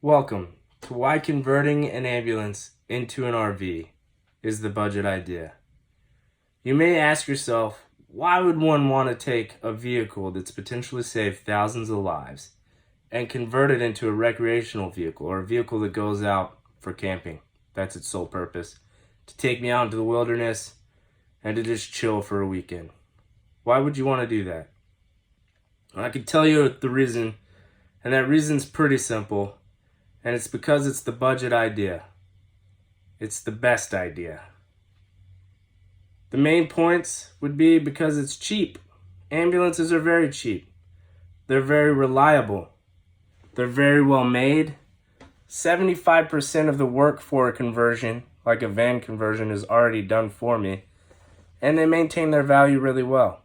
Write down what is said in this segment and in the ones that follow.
Welcome to why converting an ambulance into an RV is the budget idea. You may ask yourself, why would one want to take a vehicle that's potentially saved thousands of lives and convert it into a recreational vehicle or a vehicle that goes out for camping? That's its sole purpose, to take me out into the wilderness and to just chill for a weekend. Why would you want to do that? I can tell you the reason, and that reason's pretty simple. And it's because it's the budget idea. It's the best idea. The main points would be because it's cheap. Ambulances are very cheap. They're very reliable. They're very well made. 75% of the work for a conversion, like a van conversion, is already done for me. And they maintain their value really well.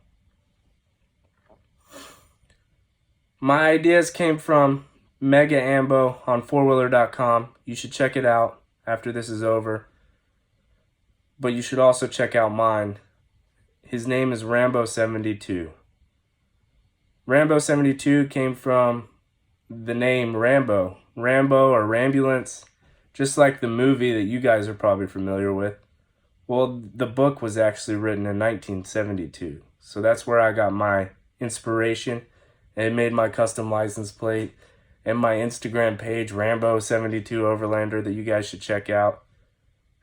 My ideas came from Mega Ambo on 4wheeler.com. You should check it out after this is over. But you should also check out mine. His name is Rambo72. Rambo72 came from the name Rambo. Rambo or Rambulance, just like the movie that you guys are probably familiar with. Well, the book was actually written in 1972. So that's where I got my inspiration and made my custom license plate. And my Instagram page, Rambo72 Overlander, that you guys should check out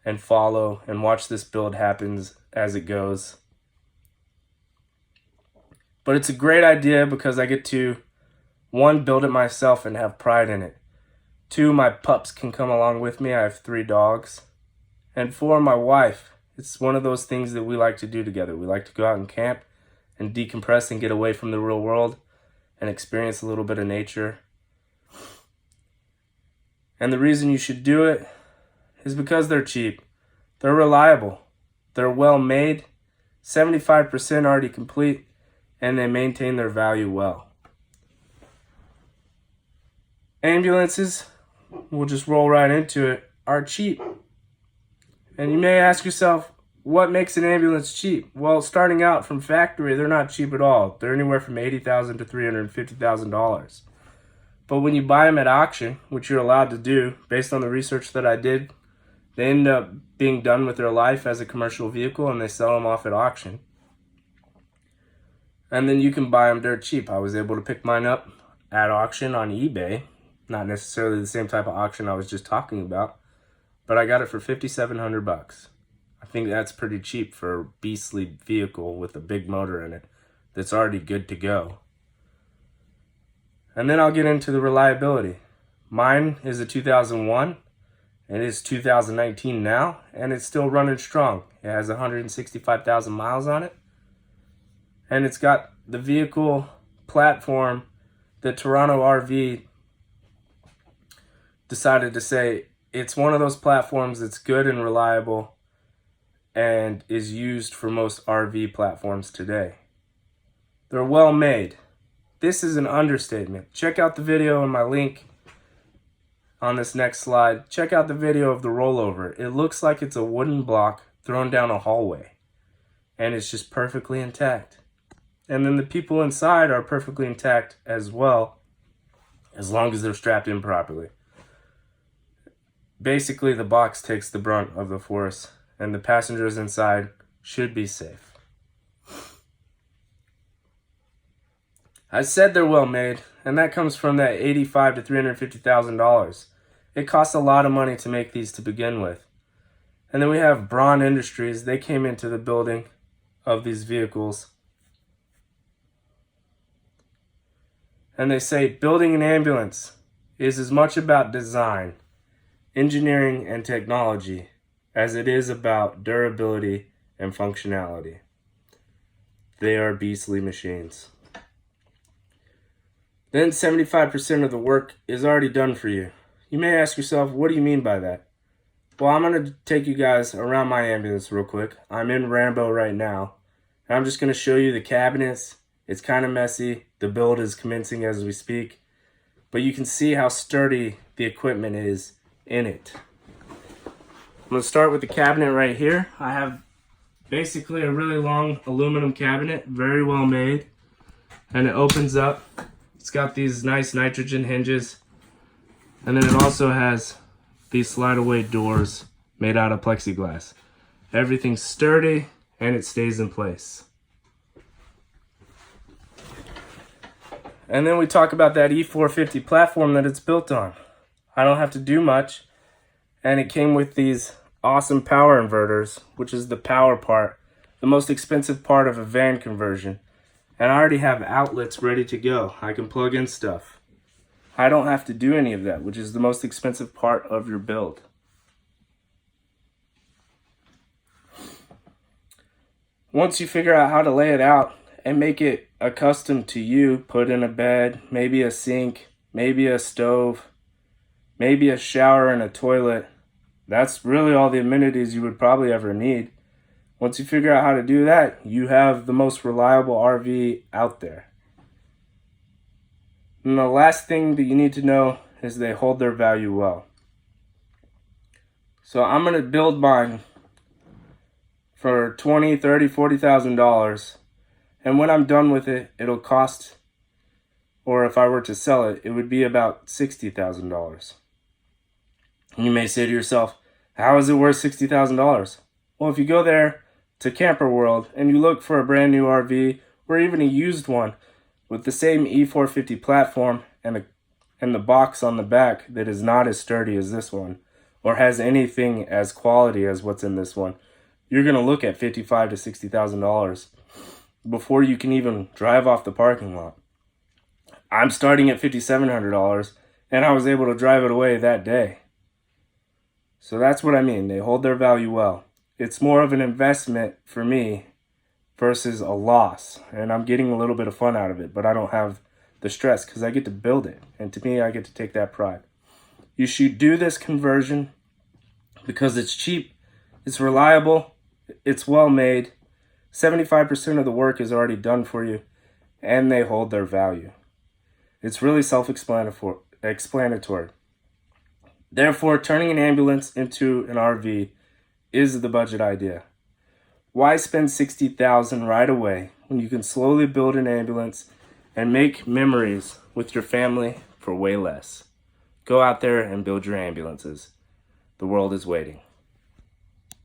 and follow and watch this build happen as it goes. But it's a great idea because I get to, 1, build it myself and have pride in it. 2, my pups can come along with me. I have 3 dogs. And 4, my wife. It's one of those things that we like to do together. We like to go out and camp and decompress and get away from the real world and experience a little bit of nature. And the reason you should do it is because they're cheap. They're reliable. They're well made. 75% already complete. And they maintain their value well. Ambulances, we'll just roll right into it, are cheap. And you may ask yourself, what makes an ambulance cheap? Well, starting out from factory, they're not cheap at all. They're anywhere from $80,000 to $350,000. But when you buy them at auction, which you're allowed to do, based on the research that I did, they end up being done with their life as a commercial vehicle and they sell them off at auction. And then you can buy them dirt cheap. I was able to pick mine up at auction on eBay. Not necessarily the same type of auction I was just talking about, but I got it for $5,700. I think that's pretty cheap for a beastly vehicle with a big motor in it that's already good to go. And then I'll get into the reliability. Mine is a 2001, and it's 2019 now, and it's still running strong. It has 165,000 miles on it, and it's got the vehicle platform that Toronto RV decided to say it's one of those platforms that's good and reliable and is used for most RV platforms today. They're well made. This is an understatement. Check out the video in my link on this next slide. Check out the video of the rollover. It looks like it's a wooden block thrown down a hallway. And it's just perfectly intact. And then the people inside are perfectly intact as well, as long as they're strapped in properly. Basically, the box takes the brunt of the force, and the passengers inside should be safe. I said they're well made, and that comes from that $85,000 to $350,000. It costs a lot of money to make these to begin with. And then we have Braun Industries. They came into the building of these vehicles. And they say building an ambulance is as much about design, engineering, and technology as it is about durability and functionality. They are beastly machines. Then 75% of the work is already done for you. You may ask yourself, what do you mean by that? Well, I'm going to take you guys around my ambulance real quick. I'm in Rambo right now. And I'm just going to show you the cabinets. It's kind of messy. The build is commencing as we speak. But you can see how sturdy the equipment is in it. I'm going to start with the cabinet right here. I have basically a really long aluminum cabinet, very well made. And it opens up. It's got these nice nitrogen hinges And then it also has these slide away doors made out of plexiglass. Everything's sturdy and it stays in place. And then we talk about that E450 platform that it's built on. I don't have to do much. And it came with these awesome power inverters, which is the power part, the most expensive part of a van conversion. And I already have outlets ready to go. I can plug in stuff. I don't have to do any of that, which is the most expensive part of your build. Once you figure out how to lay it out and make it accustomed to you, put in a bed, maybe a sink, maybe a stove, maybe a shower and a toilet. That's really all the amenities you would probably ever need. Once you figure out how to do that, you have the most reliable RV out there. And the last thing that you need to know is they hold their value well. So I'm going to build mine for $20,000, $30,000, $40,000. And when I'm done with it, it'll cost, or if I were to sell it, it would be about $60,000. You may say to yourself, how is it worth $60,000? Well, if you go there to Camper World and you look for a brand new RV or even a used one with the same E450 platform and the box on the back that is not as sturdy as this one or has anything as quality as what's in this one, you're going to look at $55,000 to $60,000 before you can even drive off the parking lot. I'm starting at $5,700 and I was able to drive it away that day. So that's what I mean. They hold their value well. It's more of an investment for me versus a loss. And I'm getting a little bit of fun out of it, but I don't have the stress because I get to build it. And to me, I get to take that pride. You should do this conversion because it's cheap, it's reliable, it's well made. 75% of the work is already done for you, and they hold their value. It's really self-explanatory. Therefore, turning an ambulance into an RV is the budget idea. Why spend $60,000 right away when you can slowly build an ambulance and make memories with your family for way less? Go out there and build your ambulances. The world is waiting.